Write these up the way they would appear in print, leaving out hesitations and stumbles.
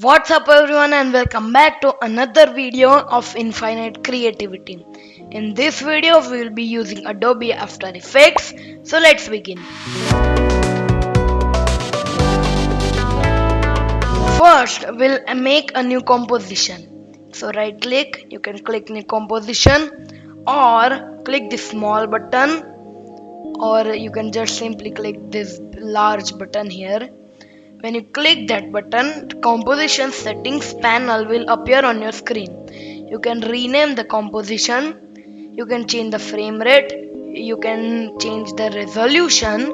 What's up everyone and welcome back to another video of Infinite Creativity. In this video we will be using Adobe After Effects. So let's begin. First we'll make a new composition. So right click, you can click new composition or click the small button, or you can just simply click this large button here. When you click that button, the composition settings panel will appear on your screen. You can rename the composition, you can change the frame rate, you can change the resolution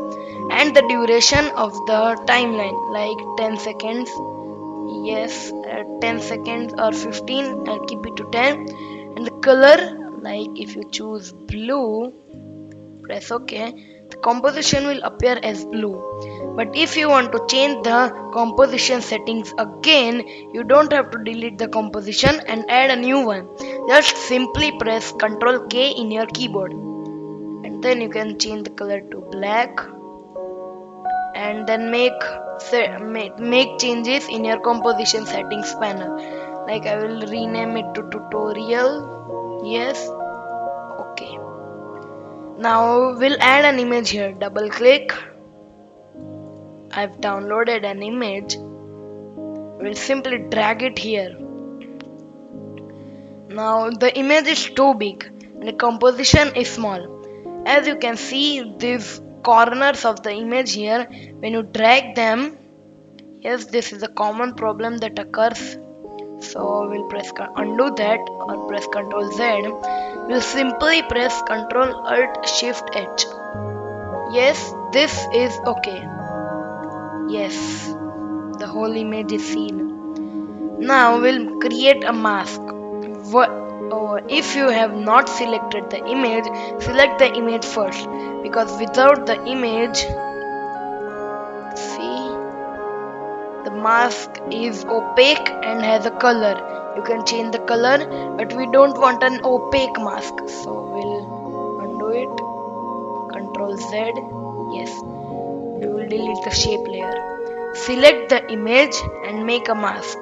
and the duration of the timeline, like 10 seconds. Yes, 10 seconds or 15, I'll keep it to 10. And the color, like if you choose blue, press OK, the composition will appear as blue. But if you want to change the composition settings again, you don't have to delete the composition and add a new one. Just simply press Ctrl K in your keyboard, and then you can change the color to black, and then make changes in your composition settings panel. Like I will rename it to tutorial. Yes, okay. Now we'll add an image here. Double click. I've downloaded an image. We'll simply drag it here. Now the image is too big and the composition is small. As you can see, these corners of the image here, when you drag them, yes, this is a common problem that occurs. So we'll press undo that or press Ctrl Z. We'll simply press Ctrl Alt Shift H. Yes, this is okay. Yes, the whole image is seen. Now we'll create a mask. If you have not selected the image, select the image first, because without the image, see, the mask is opaque and has a color. You can change the color, but we don't want an opaque mask, so we'll undo it. Ctrl Z. Yes, we will delete the shape layer. Select the image and make a mask.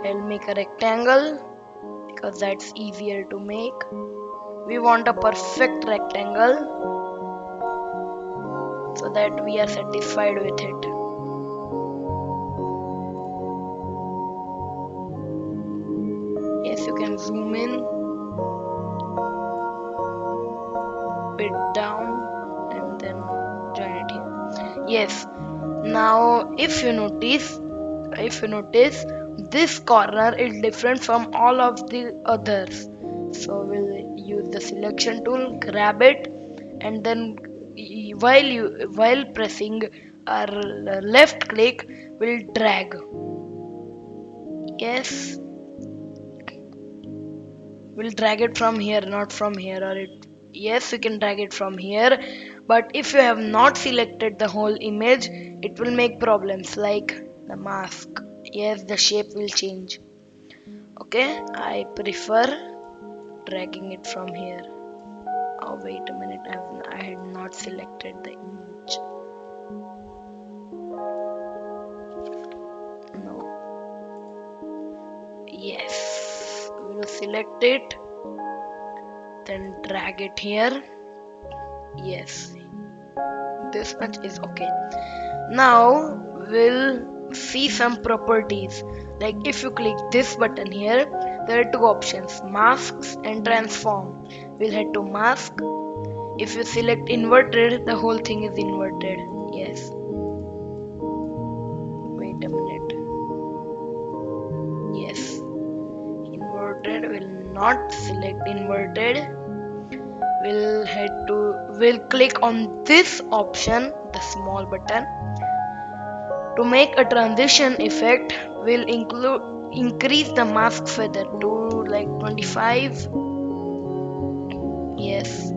I'll make a rectangle because that's easier to make. We want a perfect rectangle so that we are satisfied with it. Yes, you can zoom in, bit down, and then join it here. Yes. Now if you notice, this corner is different from all of the others. So we'll use the selection tool, grab it, and then while pressing our left click, we'll drag. Yes, we'll drag it from here, not from here, or it. Yes, you can drag it from here, but if you have not selected the whole image, it will make problems like the mask. Yes, the shape will change. Okay, I prefer dragging it from here. Oh wait a minute, I had not selected the image. No. Yes, we will select it, then drag it here. Yes, this much is okay. Now we'll see some properties. Like if you click this button here, there are two options, masks and transform. We'll head to mask. If you select inverted, the whole thing is inverted. Yes, wait a minute. Yes, inverted. Will not select inverted. We'll click on this option, the small button. To make a transition effect, we'll increase the mask feather to like 25. Yes,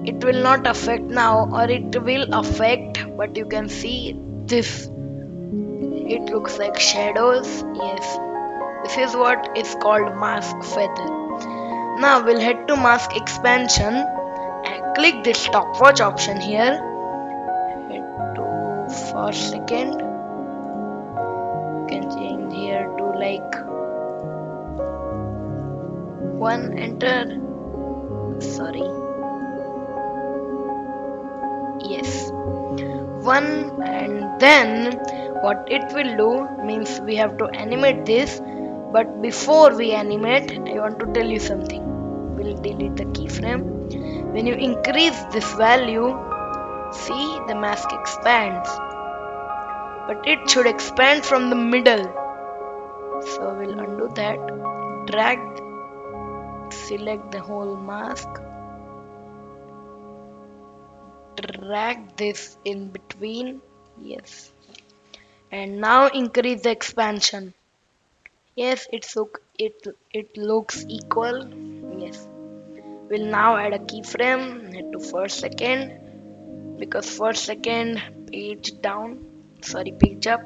it will not affect now, or it will affect, but you can see this, it looks like shadows. Yes, this is what is called mask feather. Now we'll head to mask expansion and click this stopwatch option here. Head to first second. You can change like 1 enter, sorry, yes, 1. And then what it will do means we have to animate this, but before we animate I want to tell you something. We'll delete the keyframe. When you increase this value, see the mask expands, but it should expand from the middle. So we'll undo that, drag, select the whole mask, drag this in between, yes, and now increase the expansion. Yes, it looks equal. Yes, we'll now add a keyframe, head to first second, because first second page down, sorry, page up.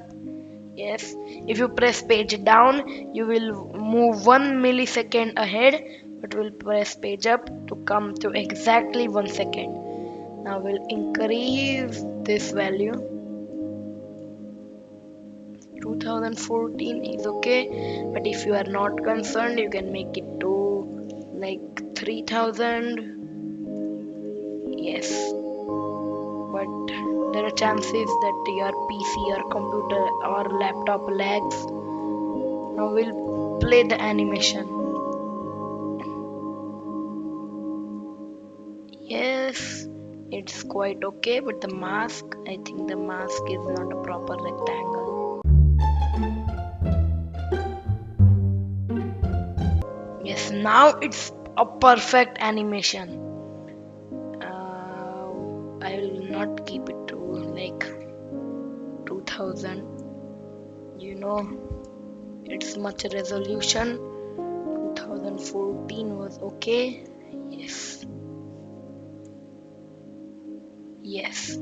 Yes, if you press page down, you will move 1 millisecond ahead, but we'll press page up to come to exactly 1 second. Now we'll increase this value. 2014 is okay, but if you are not concerned, you can make it to like 3000. Yes, but there are chances that your PC or computer or laptop lags. Now we'll play the animation. Yes, it's quite okay, but the mask, I think the mask is not a proper rectangle. Yes, now it's a perfect animation. I will not keep it to like 2000. You know, it's much resolution. 2014 was okay. Yes. Yes.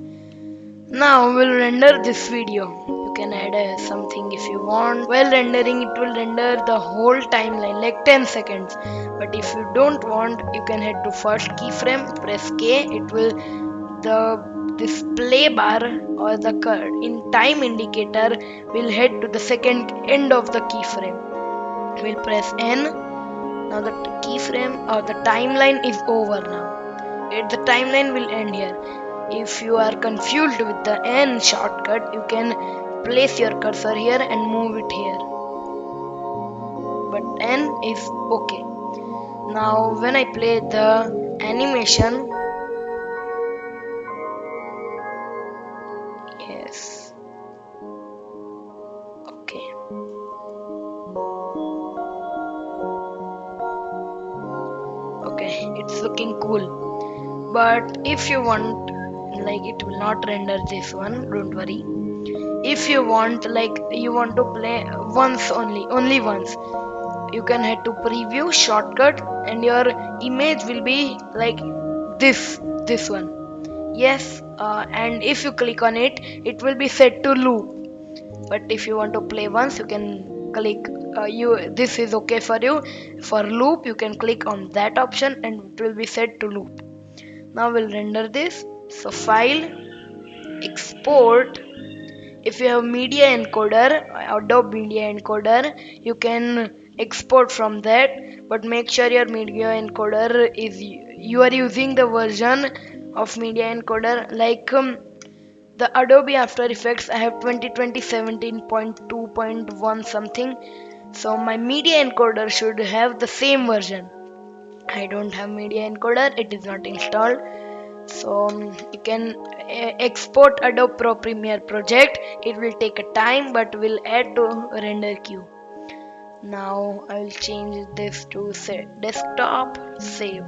Now we'll render this video. You can add something if you want. While rendering, it will render the whole timeline like 10 seconds. But if you don't want, you can head to first keyframe, press K. It will the display bar or the in time indicator will head to the second end of the keyframe. We'll press N. Now the keyframe or the timeline is over now. The timeline will end here. If you are confused with the N shortcut, you can place your cursor here and move it here. But N is okay. Now when I play the animation, yes, okay. Okay, it's looking cool. But if you want, like, it will not render this one, don't worry. If you want, like, you want to play once only once, you can head to preview shortcut and your image will be like this one. Yes, and if you click on it, it will be set to loop. But if you want to play once, you can click this is okay for you. For loop, you can click on that option and it will be set to loop. Now we'll render this. So file, export. If you have media encoder, Adobe Media Encoder, you can export from that, but make sure your media encoder is you are using the version of media encoder like the Adobe After Effects. I have 2020 17.2.1 something, so my media encoder should have the same version. I don't have media encoder, it is not installed. So you can export Adobe Pro Premiere project. It will take a time, but will add to render queue. Now I will change this to desktop, save.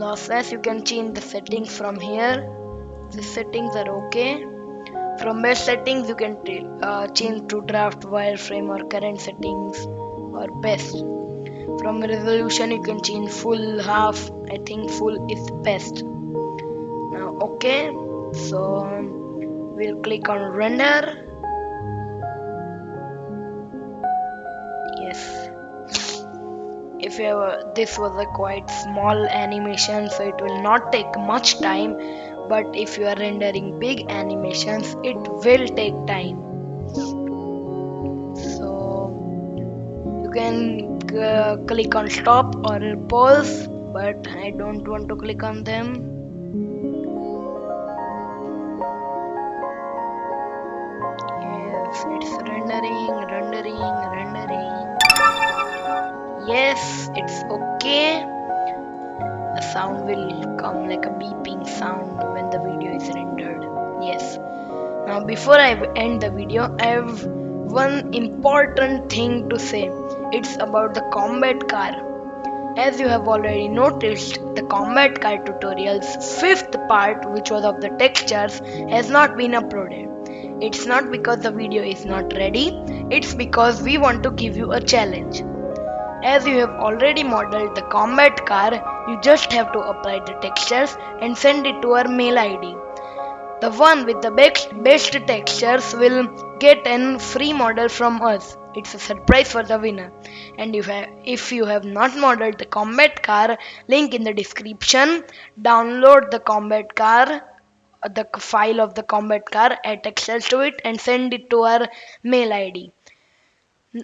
Lossless, you can change the settings from here. The settings are okay. From best settings, you can change to draft, wireframe, or current settings, or best. From resolution, you can change full, half. I think full is best. Now okay, so we'll click on render. Yes, if you have this was a quite small animation, so it will not take much time, but if you are rendering big animations, it will take time. So can click on stop or pause, but I don't want to click on them. Yes, it's rendering. Yes, it's okay. A sound will come like a beeping sound when the video is rendered. Yes. Now, before I end the video, I have one important thing to say. It's about the combat car. As you have already noticed, the combat car tutorial's fifth part, which was of the textures, has not been uploaded. It's not because the video is not ready, it's because we want to give you a challenge. As you have already modeled the combat car, you just have to apply the textures and send it to our mail ID. The one with the best textures will get a free model from us. It's a surprise for the winner. And if you have not modeled the combat car, link in the description. Download the combat car, the file of the combat car, add textures to it, and send it to our mail ID.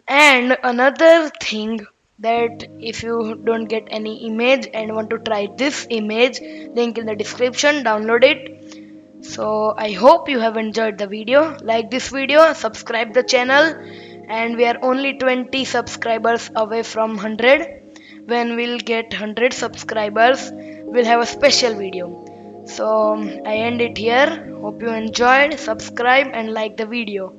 And another thing, that if you don't get any image and want to try this image, link in the description, download it. So I hope you have enjoyed the video. Like this video, subscribe the channel, and we are only 20 subscribers away from 100. When we'll get 100 subscribers, we'll have a special video. So I end it here. Hope you enjoyed. Subscribe and like the video.